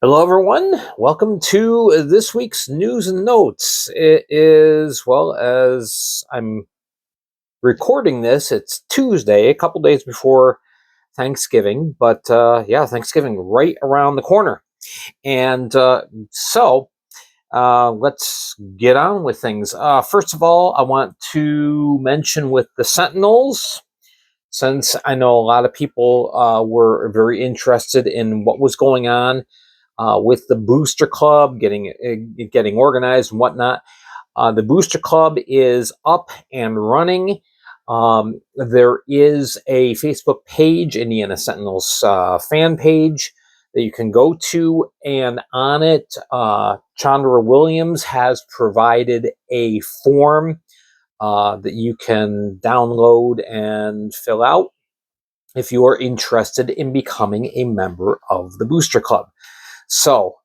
Hello, everyone. Welcome to this week's news and notes. It is, well, as I'm recording this, it's Tuesday, a couple days before Thanksgiving, but yeah, Thanksgiving right around the corner. And let's get on with things. First of all, I want to mention with the Sentinels, since I know a lot of people were very interested in what was going on with the Booster Club, getting organized and whatnot. The Booster Club is up and running. There is a Facebook page, Indiana Sentinels fan page, that you can go to, and on it, Chandra Williams has provided a form that you can download and fill out if you are interested in becoming a member of the Booster Club. So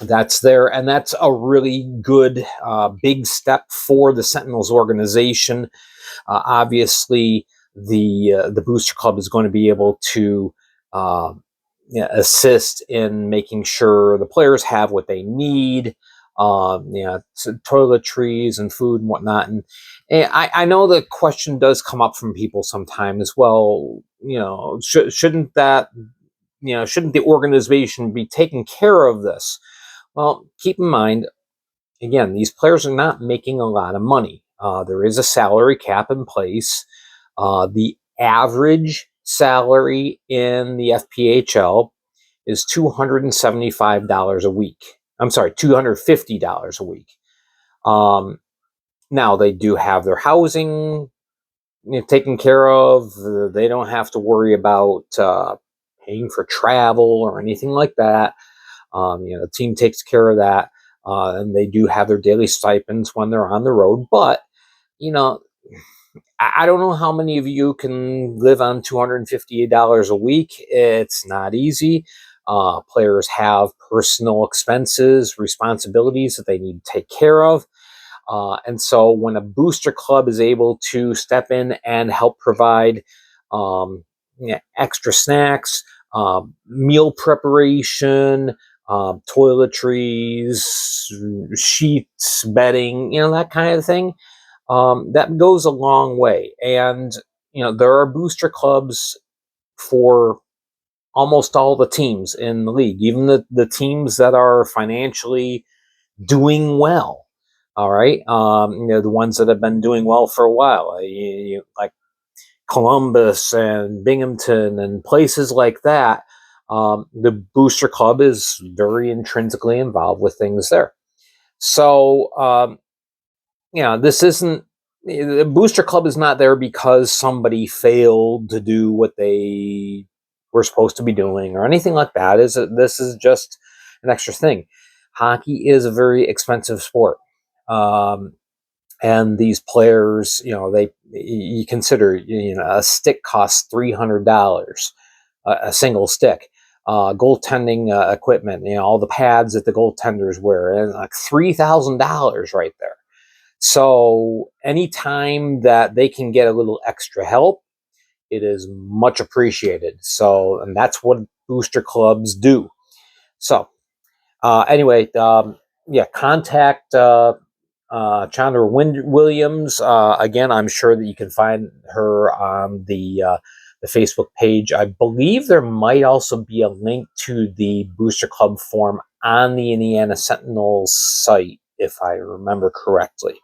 that's there, and that's a really good big step for the Sentinels organization. Obviously, the Booster Club is going to be able to assist in making sure the players have what they need, toiletries and food and whatnot. And I know the question does come up from people sometimes. Well, shouldn't the organization be taking care of this? Well, keep in mind, again, these players are not making a lot of money. There is a salary cap in place. The average salary in the FPHL is $275 a week. I'm sorry, $250 a week. Now, they do have their housing taken care of. They don't have to worry about paying for travel or anything like that. The team takes care of that, and they do have their daily stipends when they're on the road. But I don't know how many of you can live on $258 a week. It's not easy. Players have personal expenses, responsibilities that they need to take care of. And so when a booster club is able to step in and help provide extra snacks, meal preparation, toiletries, sheets, bedding, that kind of thing, that goes a long way. And, there are booster clubs for almost all the teams in the league, even the teams that are financially doing well. All right. The ones that have been doing well for a while, like Columbus and Binghamton and places like that. The Booster Club is very intrinsically involved with things there. So, this isn't, the Booster Club is not there because somebody failed to do what they were supposed to be doing or anything like that. This is just an extra thing. Hockey is a very expensive sport. And these players, you consider, a stick costs $300, a single stick. Goaltending equipment, all the pads that the goaltenders wear, and like $3,000 right there. So anytime that they can get a little extra help, it is much appreciated. So, and that's what booster clubs do. So, anyway, contact Chandra Williams. Again, I'm sure that you can find her on the Facebook page. I believe there might also be a link to the Booster Club form on the Indiana Sentinels site, if I remember correctly.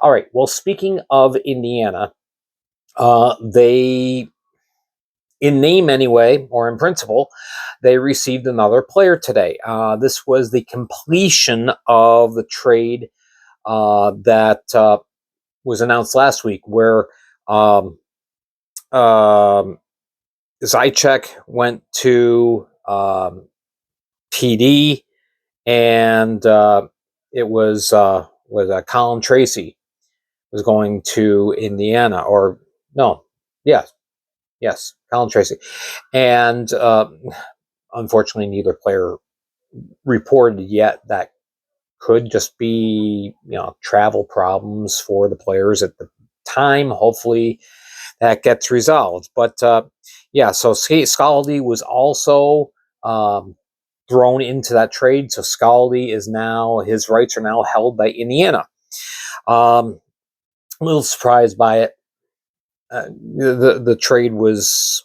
All right. Well, speaking of Indiana, they, in name anyway, or in principle, they received another player today. This was the completion of the trade that was announced last week, where Zychek went to PD, and it was Colin Tracy was going to Indiana, or no, yes, Colin Tracy, and unfortunately, neither player reported yet. That could just be, travel problems for the players at the time. Hopefully that gets resolved. But so Scaldi was also thrown into that trade. So Scaldi is now, his rights are now held by Indiana. A little surprised by it. The trade was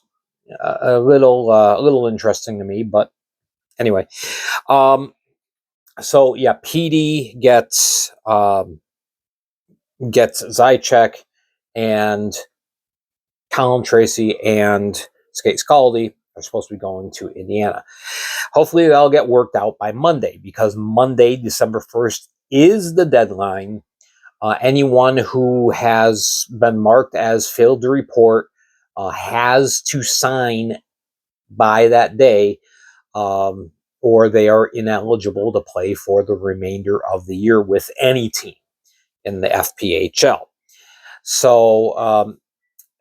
a little interesting to me, but anyway. So yeah, PD gets Zajac, and Colin Tracy and Skate Scaldi are supposed to be going to Indiana. Hopefully that'll get worked out by Monday, because Monday, December 1st, is the deadline. Anyone who has been marked as failed to report has to sign by that day, or they are ineligible to play for the remainder of the year with any team in the FPHL. So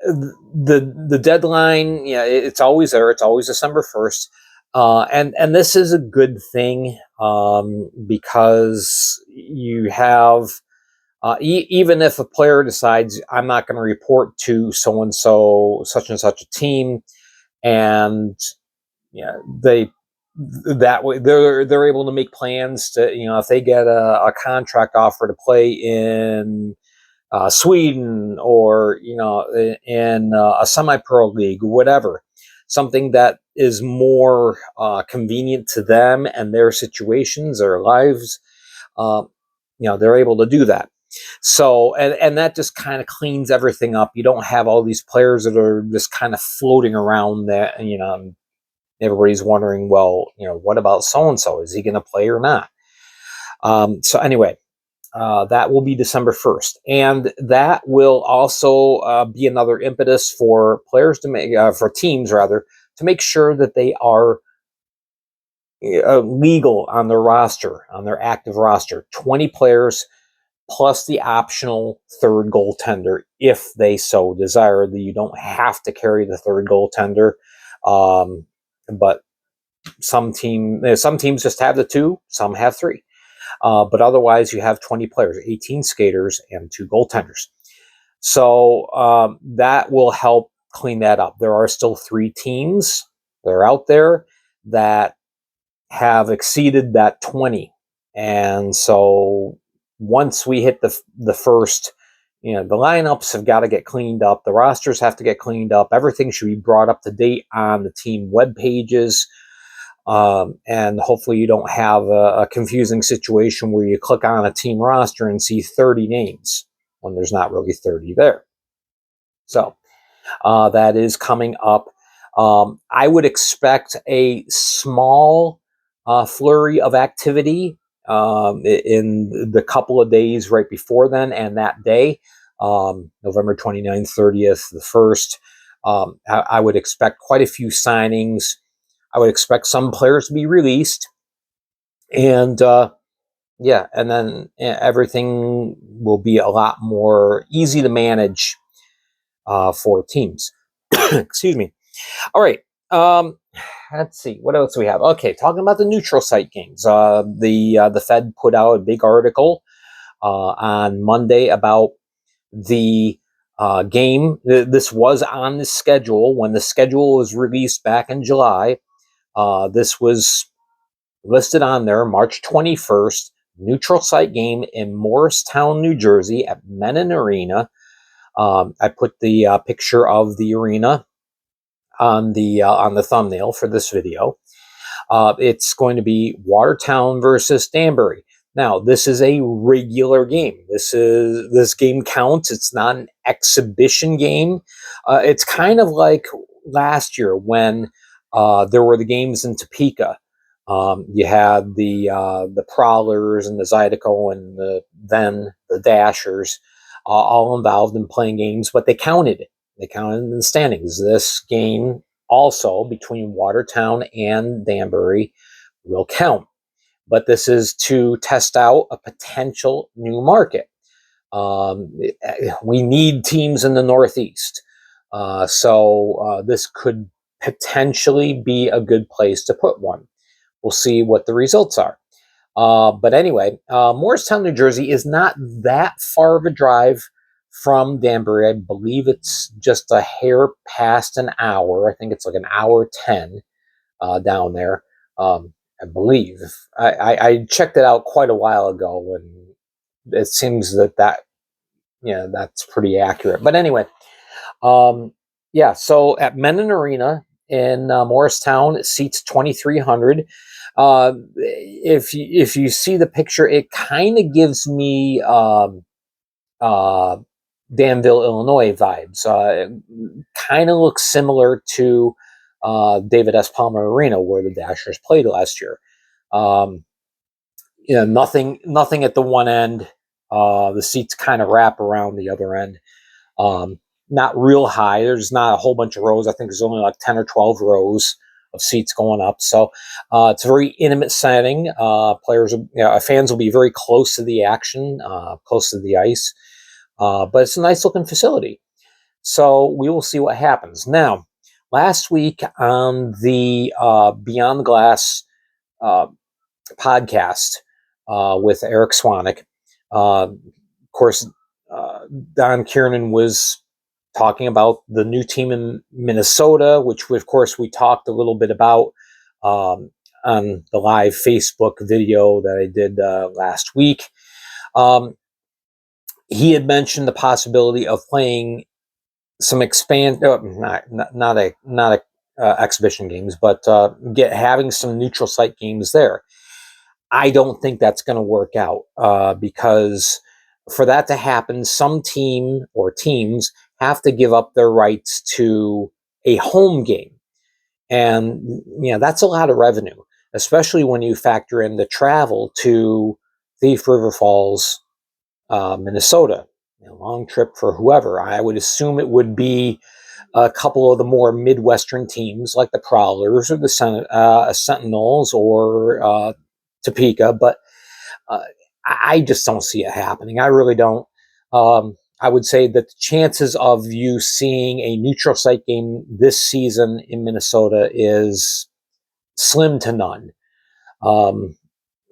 the deadline, yeah, it's always there. It's always December 1st. And this is a good thing, because you have, even if a player decides, I'm not going to report to so-and-so, such and such a team, and yeah, that way they're able to make plans to, if they get a contract offer to play in Sweden, or in a semi-pro league, whatever, something that is more convenient to them and their situations, their lives, they're able to do that. So, and that just kind of cleans everything up. You don't have all these players that are just kind of floating around that, everybody's wondering, well, what about so-and-so? Is he going to play or not? So anyway, that will be December 1st. And that will also be another impetus for players to make, for teams rather, to make sure that they are legal on their roster, on their active roster. 20 players plus the optional third goaltender if they so desire. That you don't have to carry the third goaltender, but some teams just have the two, some have three. But otherwise, you have 20 players, 18 skaters, and 2 goaltenders. So that will help clean that up. There are still 3 teams that are out there that have exceeded that 20. And so once we hit the first, the lineups have got to get cleaned up. The rosters have to get cleaned up. Everything should be brought up to date on the team web pages. And hopefully you don't have a confusing situation where you click on a team roster and see 30 names when there's not really 30 there. So that is coming up. I would expect a small flurry of activity in the couple of days right before then and that day, November 29th, 30th, the 1st. I would expect quite a few signings. I would expect some players to be released, and and then everything will be a lot more easy to manage for teams. Excuse me. All right. Let's see. What else do we have? Okay, talking about the neutral site games. The Fed put out a big article on Monday about the game. This was on the schedule when the schedule was released back in July. This was listed on there, March 21st, neutral site game in Morristown, New Jersey at Menon Arena. I put the picture of the arena on the thumbnail for this video. It's going to be Watertown versus Danbury. Now, this is a regular game. This game counts. It's not an exhibition game. It's kind of like last year when there were the games in Topeka. You had the Prowlers and the Zydeco and the Dashers all involved in playing games, but they counted it. They counted in the standings. This game also between Watertown and Danbury will count. But this is to test out a potential new market. We need teams in the Northeast. So this could potentially be a good place to put one. We'll see what the results are. But anyway, Morristown, New Jersey is not that far of a drive from Danbury. I believe it's just a hair past an hour. I think it's like an hour 10 down there. I believe. I checked it out quite a while ago, and it seems that yeah, that's pretty accurate. But anyway, yeah. So at Menon Arena in Morristown, it seats 2,300. If you see the picture, it kind of gives me uh, Danville, Illinois vibes. Kind of looks similar to David S. Palmer Arena, where the Dashers played last year. Um, nothing at the one end. The seats kind of wrap around the other end. Um, Not real high. There's not a whole bunch of rows. I think there's only like 10 or 12 rows of seats going up. So it's a very intimate setting. Fans will be very close to the action, close to the ice. But it's a nice looking facility. So we will see what happens. Now, last week on the Beyond the Glass uh, podcast with Eric Swanick, of course, Don Kiernan was talking about the new team in Minnesota, which of course we talked a little bit about on the live Facebook video that I did last week. He had mentioned the possibility of playing some not exhibition games, but having some neutral site games there. I don't think that's going to work out because for that to happen, some team or teams have to give up their rights to a home game. And, that's a lot of revenue, especially when you factor in the travel to Thief River Falls, Minnesota. A long trip for whoever. I would assume it would be a couple of the more Midwestern teams like the Prowlers or the Sentinels or Topeka, but I just don't see it happening. I really don't. I would say that the chances of you seeing a neutral site game this season in Minnesota is slim to none.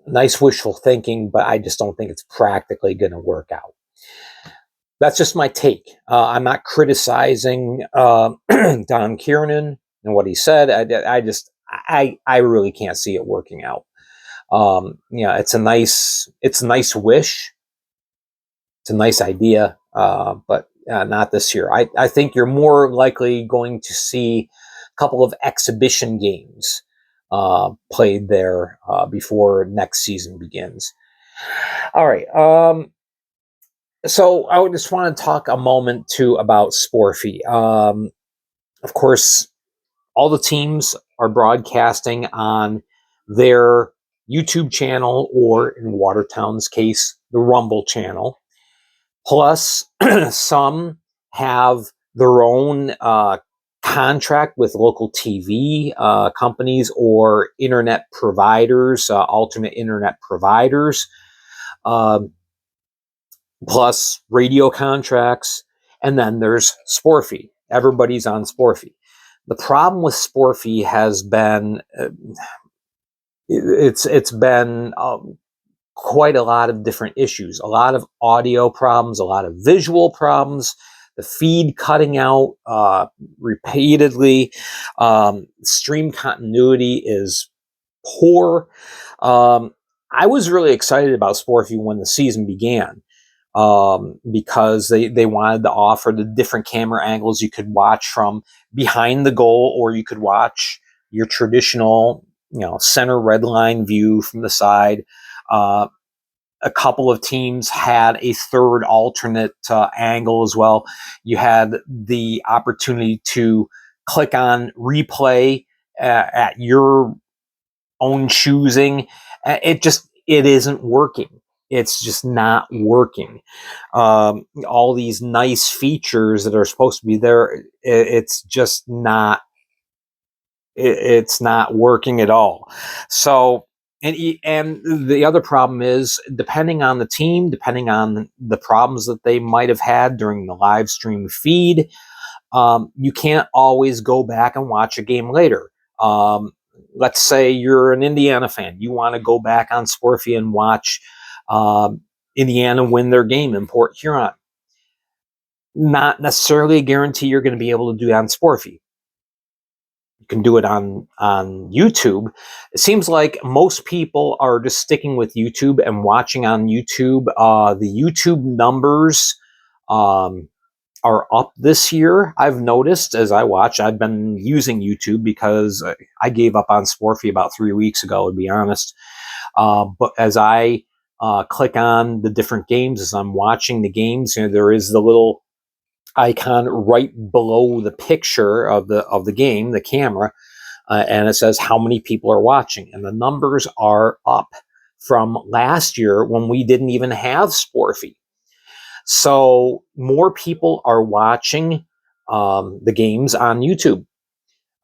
Nice wishful thinking, but I just don't think it's practically going to work out. That's just my take. I'm not criticizing Don Kiernan and what he said. I really can't see it working out. It's a nice wish. It's a nice idea, but not this year. I think you're more likely going to see a couple of exhibition games played there before next season begins. All right. So I just want to talk a moment too about Sporfie. Of course, all the teams are broadcasting on their YouTube channel, or in Watertown's case, the Rumble channel. Plus, some have their own contract with local TV companies or internet providers, alternate internet providers, plus radio contracts. And then there's Sporfie. Everybody's on Sporfie. The problem with Sporfie has been it's been quite a lot of different issues, a lot of audio problems, a lot of visual problems, the feed cutting out repeatedly, stream continuity is poor. I was really excited about Sporfie when the season began because they wanted to offer the different camera angles. You could watch from behind the goal, or you could watch your traditional, center red line view from the side. A couple of teams had a third alternate angle as well. You had the opportunity to click on replay at your own choosing. It isn't working. It's just not working. All these nice features that are supposed to be there, it's just not. It's not working at all. So, and the other problem is, depending on the team, depending on the problems that they might have had during the live stream feed, you can't always go back and watch a game later. Let's say you're an Indiana fan. You want to go back on Sporfie and watch Indiana win their game in Port Huron. Not necessarily a guarantee you're going to be able to do that on Sporfie. you can do it on YouTube. It seems like most people are just sticking with YouTube and watching on YouTube. The YouTube numbers are up this year. I've noticed as I watch. I've been using YouTube because I gave up on Sporfie about 3 weeks ago, to be honest. But as I click on the different games, as I'm watching the games, there is the little icon right below the picture of the game, the camera, and it says how many people are watching, and the numbers are up from last year when we didn't even have Sporfie. So more people are watching the games on YouTube,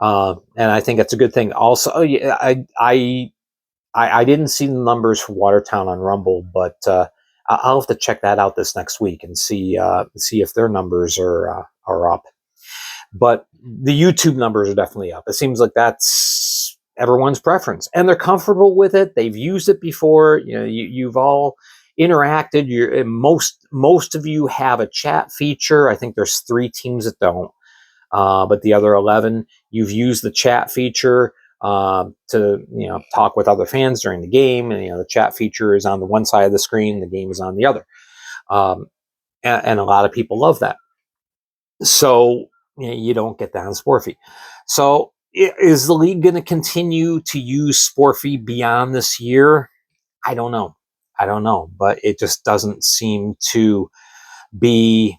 and I think that's a good thing. Also, I didn't see the numbers for Watertown on Rumble, but I'll have to check that out this next week and see if their numbers are up. But the YouTube numbers are definitely up. It seems like that's everyone's preference, and they're comfortable with it. They've used it before. You've all interacted. Most of you have a chat feature. I think there's 3 teams that don't, but the other 11, you've used the chat feature to talk with other fans during the game, and the chat feature is on the one side of the screen, the game is on the other, and a lot of people love that. So you don't get that on Sporfie. So is the league going to continue to use Sporfie beyond this year? I don't know, but it just doesn't seem to be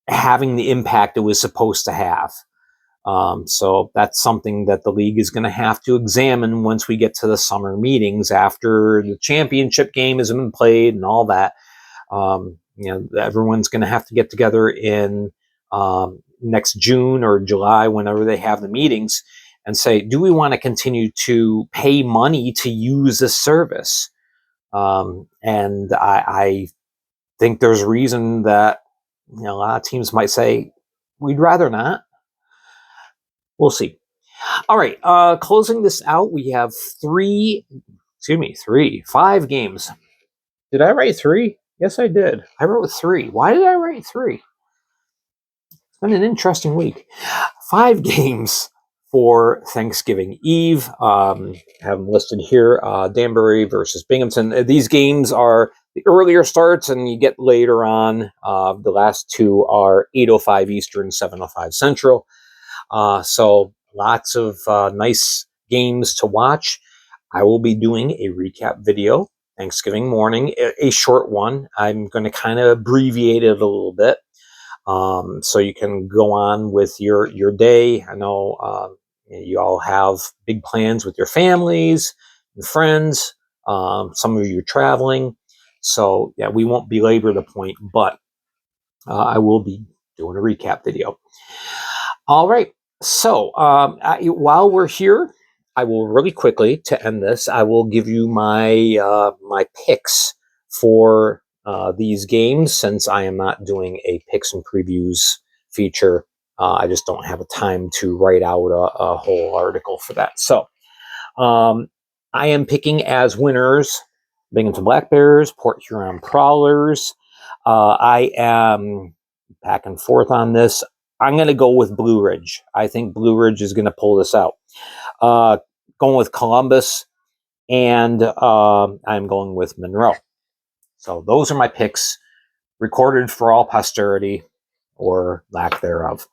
having the impact it was supposed to have. So that's something that the league is going to have to examine once we get to the summer meetings after the championship game has been played and all that. Everyone's going to have to get together in next June or July, whenever they have the meetings, and say, do we want to continue to pay money to use this service? And I think there's a reason that a lot of teams might say, we'd rather not. We'll see. All right, closing this out, we have 5 games. Did I write 3? Yes, I did. I wrote 3. Why did I write 3? It's been an interesting week. 5 games for Thanksgiving Eve. I have them listed here. Danbury versus Binghamton. These games are the earlier starts, and you get later on. The last 2 are 8:05 Eastern, 7:05 Central. So lots of nice games to watch. I will be doing a recap video Thanksgiving morning, a short one. I'm going to kind of abbreviate it a little bit, so you can go on with your day. I know you all have big plans with your families and friends. Some of you are traveling, so yeah, we won't belabor the point, but I will be doing a recap video. All right. So while we're here, I will really quickly, to end this, I will give you my my picks for these games, since I am not doing a picks and previews feature. I just don't have a time to write out a whole article for that. So I am picking as winners Binghamton Black Bears, Port Huron Prowlers. I am back and forth on this. I'm going to go with Blue Ridge. I think Blue Ridge is going to pull this out. Going with Columbus, and I'm going with Monroe. So those are my picks, recorded for all posterity, or lack thereof.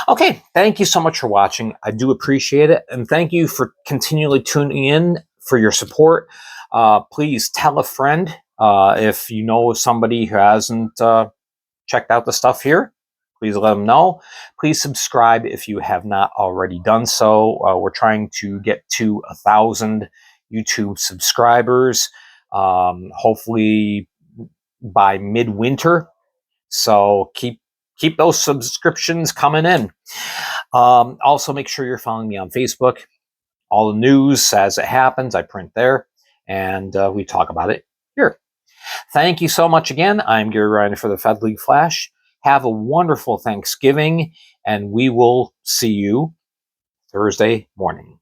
Okay, thank you so much for watching. I do appreciate it, and thank you for continually tuning in, for your support. Please tell a friend if you know somebody who hasn't checked out the stuff here. Please let them know. Please subscribe if you have not already done so. We're trying to get to 1,000 YouTube subscribers, hopefully by midwinter. So keep those subscriptions coming in. Also, make sure you're following me on Facebook. All the news as it happens, I print there, and we talk about it here. Thank you so much again. I'm Gary Ryan for the Fed League Flash. Have a wonderful Thanksgiving, and we will see you Thursday morning.